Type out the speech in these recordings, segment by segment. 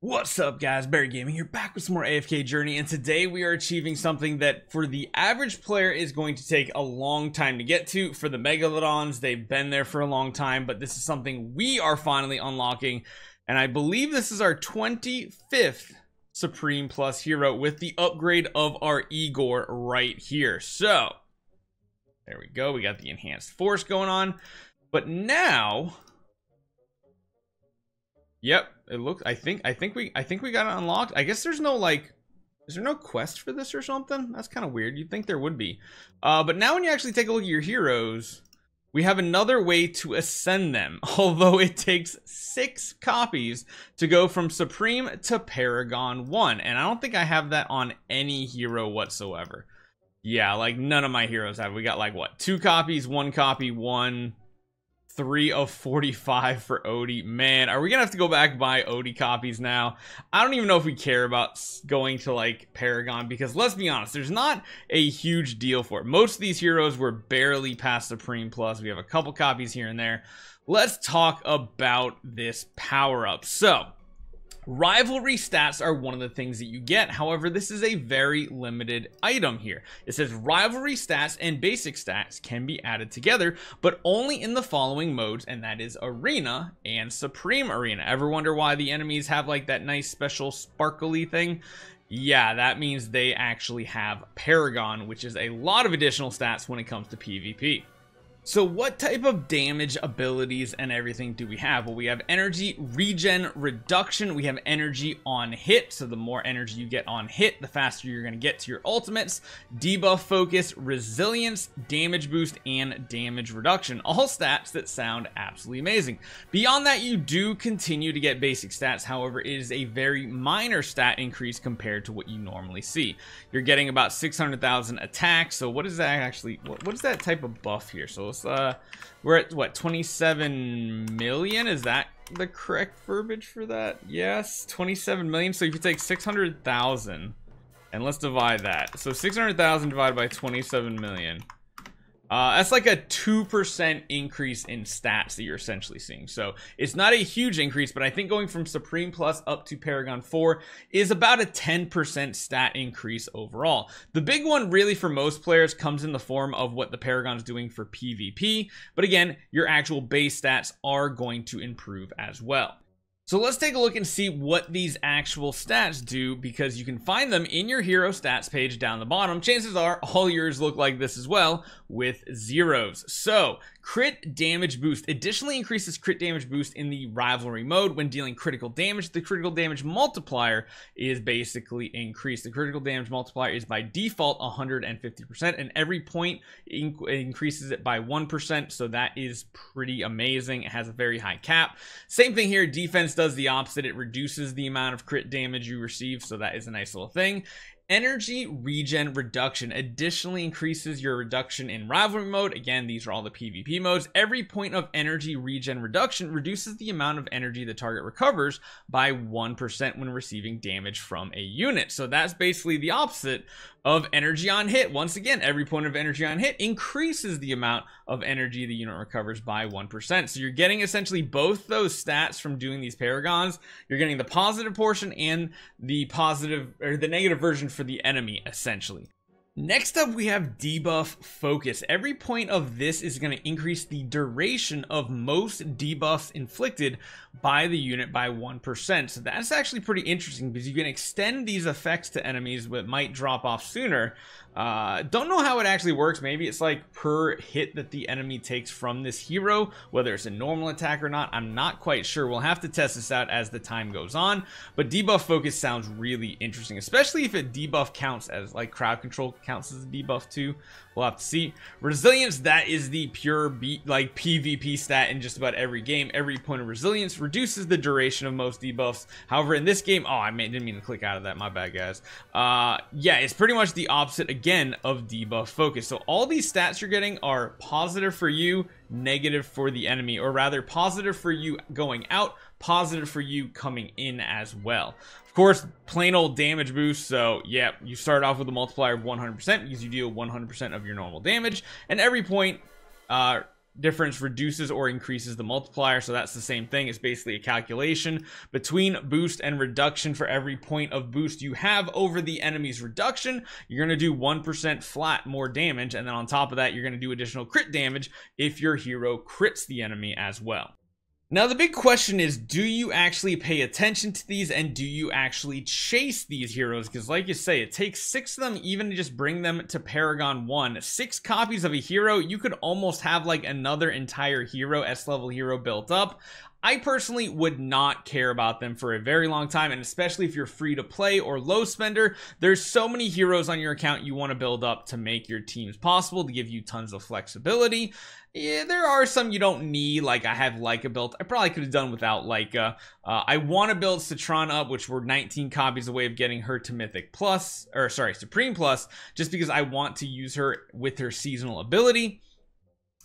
What's up guys, Barry Gaming here, back with some more AFK Journey, and today we are achieving something that for the average player is going to take a long time to get to. For the Megalodons, they've been there for a long time, but this is something we are finally unlocking, and I believe this is our 25th Supreme Plus hero with the upgrade of our Igor right here. So, there we go, we got the enhanced force going on, but now... Yep, it looks. I think we got it unlocked. I guess there's no is there no quest for this or something? That's kind of weird. You'd think there would be. But now when you actually take a look at your heroes, we have another way to ascend them. Although it takes 6 copies to go from Supreme to Paragon 1, and I don't think I have that on any hero whatsoever. Yeah, like none of my heroes have. We got like what? 2 copies, 1 copy, 1. 3 of 45 for Odie. Man, are we gonna have to go back and buy Odie copies now? I don't even know if we care about going to like Paragon, because let's be honest, there's not a huge deal for it. Most of these heroes were barely past Supreme Plus. We have a couple copies here and there. Let's talk about this power up. So rivalry stats are one of the things that you get. However, this is a very limited item here. It says rivalry stats and basic stats can be added together, but only in the following modes, and that is Arena and Supreme Arena. Ever wonder why the enemies have like that nice special sparkly thing? Yeah, that means they actually have Paragon, which is a lot of additional stats when it comes to PvP. So what type of damage abilities and everything do we have? Well, we have energy regen reduction. We have energy on hit. So the more energy you get on hit, the faster you're going to get to your ultimates. Debuff focus, resilience, damage boost, and damage reduction. All stats that sound absolutely amazing. Beyond that, you do continue to get basic stats. However, it is a very minor stat increase compared to what you normally see. You're getting about 600,000 attacks. So what is that actually? What is that type of buff here? So let's we're at what, 27 million? Is that the correct verbiage for that? Yes, 27 million. So if you take 600,000 and let's divide that, so 600,000 divided by 27 million, that's like a 2% increase in stats that you're essentially seeing. So it's not a huge increase, but I think going from Supreme Plus up to Paragon 4 is about a 10% stat increase overall. The big one really for most players comes in the form of what the Paragon's doing for PvP, but again, your actual base stats are going to improve as well. So let's take a look and see what these actual stats do, because you can find them in your hero stats page down the bottom. Chances are all yours look like this as well, with zeros. So crit damage boost additionally increases crit damage boost in the rivalry mode when dealing critical damage. The critical damage multiplier is basically increased. The critical damage multiplier is by default 150%, and every point increases it by 1%. So that is pretty amazing. It has a very high cap. Same thing here. Defense does the opposite. It reduces the amount of crit damage you receive, so that is a nice little thing. Energy regen reduction additionally increases your reduction in rivalry mode. Again, these are all the PvP modes. Every point of energy regen reduction reduces the amount of energy the target recovers by 1% when receiving damage from a unit. So that's basically the opposite of energy on hit. Once again, every point of energy on hit increases the amount of energy the unit recovers by 1%. So you're getting essentially both those stats from doing these paragons. You're getting the positive portion and the positive, or the negative version for the enemy, essentially. Next up, we have debuff focus. Every point of this is going to increase the duration of most debuffs inflicted by the unit by 1%. So that's actually pretty interesting, because you can extend these effects to enemies that might drop off sooner. Don't know how it actually works. Maybe it's like per hit that the enemy takes from this hero, whether it's a normal attack or not. I'm not quite sure. We'll have to test this out as the time goes on. But debuff focus sounds really interesting, especially if a debuff counts as like crowd control counts as a debuff too. We'll have to see. Resilience, that is the pure like PvP stat in just about every game. Every point of resilience reduces the duration of most debuffs. However, in this game, oh, didn't mean to click out of that. My bad, guys. Yeah, it's pretty much the opposite again of debuff focus. So all these stats you're getting are positive for you, negative for the enemy, or rather positive for you going out, positive for you coming in as well. Of course, plain old damage boost. So yeah, you start off with a multiplier of 100% because you deal 100% of your normal damage, and every point difference reduces or increases the multiplier. So that's the same thing. It's basically a calculation between boost and reduction. For every point of boost you have over the enemy's reduction, you're going to do 1% flat more damage. And then on top of that, you're going to do additional crit damage if your hero crits the enemy as well. Now, the big question is, do you actually pay attention to these and do you actually chase these heroes? Because like you say, it takes 6 of them even to just bring them to Paragon 1. 6 copies of a hero, you could almost have like another entire hero, S-level hero built up. I personally would not care about them for a very long time, and especially if you're free to play or low spender, there's so many heroes on your account you want to build up to make your teams possible, to give you tons of flexibility. Yeah, there are some you don't need, like I have Leica built. I probably could have done without Leica. I want to build Citron up, which we're 19 copies away of getting her to Mythic Plus, or sorry, Supreme Plus, just because I want to use her with her seasonal ability.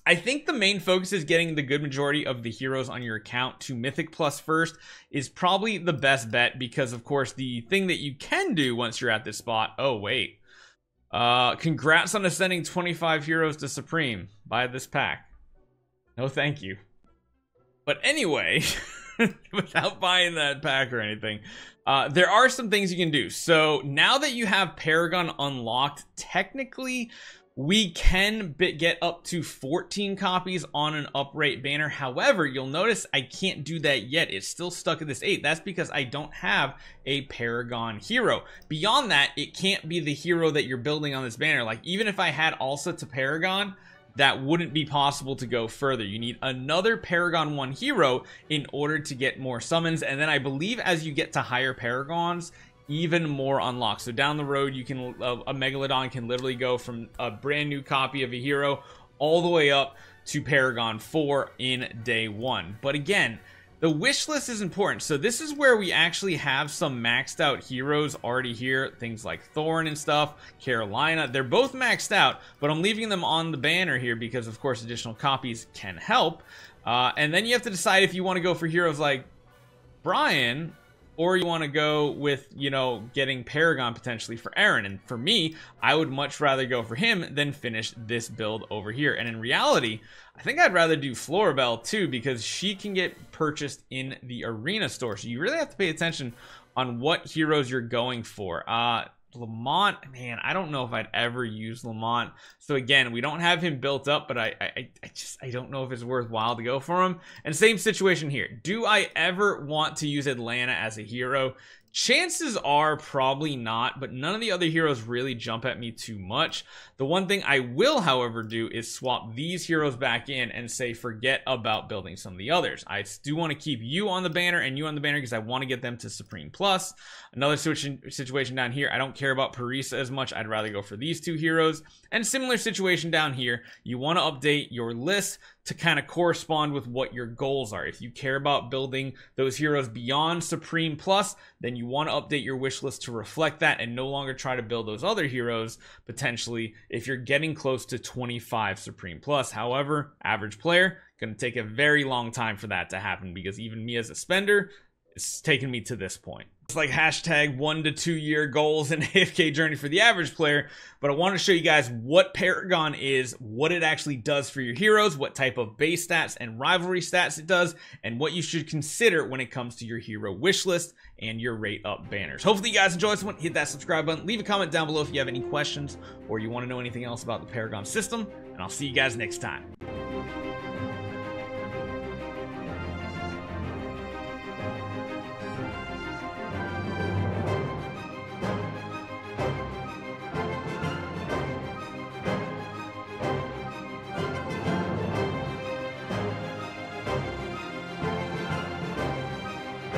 I think the main focus is getting the good majority of the heroes on your account to Mythic Plus first is probably the best bet, because of course the thing that you can do once you're at this spot, oh wait, congrats on ascending 25 heroes to Supreme. Buy this pack. No thank you. But anyway, without buying that pack or anything, there are some things you can do. So now that you have Paragon unlocked, technically we can get up to 14 copies on an upright banner. However, you'll notice I can't do that yet. It's still stuck at this 8. That's because I don't have a Paragon hero. Beyond that, it can't be the hero that you're building on this banner. Like, even if I had Alsa to Paragon, that wouldn't be possible to go further. You need another Paragon 1 hero in order to get more summons. And then I believe as you get to higher Paragons, even more unlocked. So down the road, you can a Megalodon can literally go from a brand new copy of a hero all the way up to Paragon 4 in day 1. But again, the wish list is important. So this is where we actually have some maxed out heroes already here. Things like Thorn and stuff, Carolina, they're both maxed out, but I'm leaving them on the banner here because of course additional copies can help. And then you have to decide if you want to go for heroes like Brian, or you want to go with, you know, getting Paragon potentially for Aaron. And for me, I would much rather go for him than finish this build over here. And in reality, I think I'd rather do Florabelle too, because she can get purchased in the arena store. So you really have to pay attention on what heroes you're going for. Lamont, man, I don't know if I'd ever use Lamont. So again, we don't have him built up, but I don't know if it's worthwhile to go for him. And same situation here. Do I ever want to use Atlanta as a hero? Chances are probably not, but none of the other heroes really jump at me too much. The one thing I will, however, do is swap these heroes back in and say forget about building some of the others. I do want to keep you on the banner and you on the banner because I want to get them to Supreme Plus. Another situation down here, I don't care about Parisa as much. I'd rather go for these 2 heroes. And similar situation down here, you want to update your list to kind of correspond with what your goals are. If you care about building those heroes beyond Supreme Plus, then you want to update your wish list to reflect that and no longer try to build those other heroes potentially if you're getting close to 25 Supreme Plus. However, average player, gonna take a very long time for that to happen because even me as a spender, it's taken me to this point. It's like hashtag 1 to 2 year goals in AFK Journey for the average player, but I want to show you guys what Paragon is, what it actually does for your heroes, what type of base stats and rivalry stats it does, and what you should consider when it comes to your hero wish list and your rate up banners. Hopefully you guys enjoyed this one. Hit that subscribe button, leave a comment down below if you have any questions or you want to know anything else about the Paragon system, and I'll see you guys next time.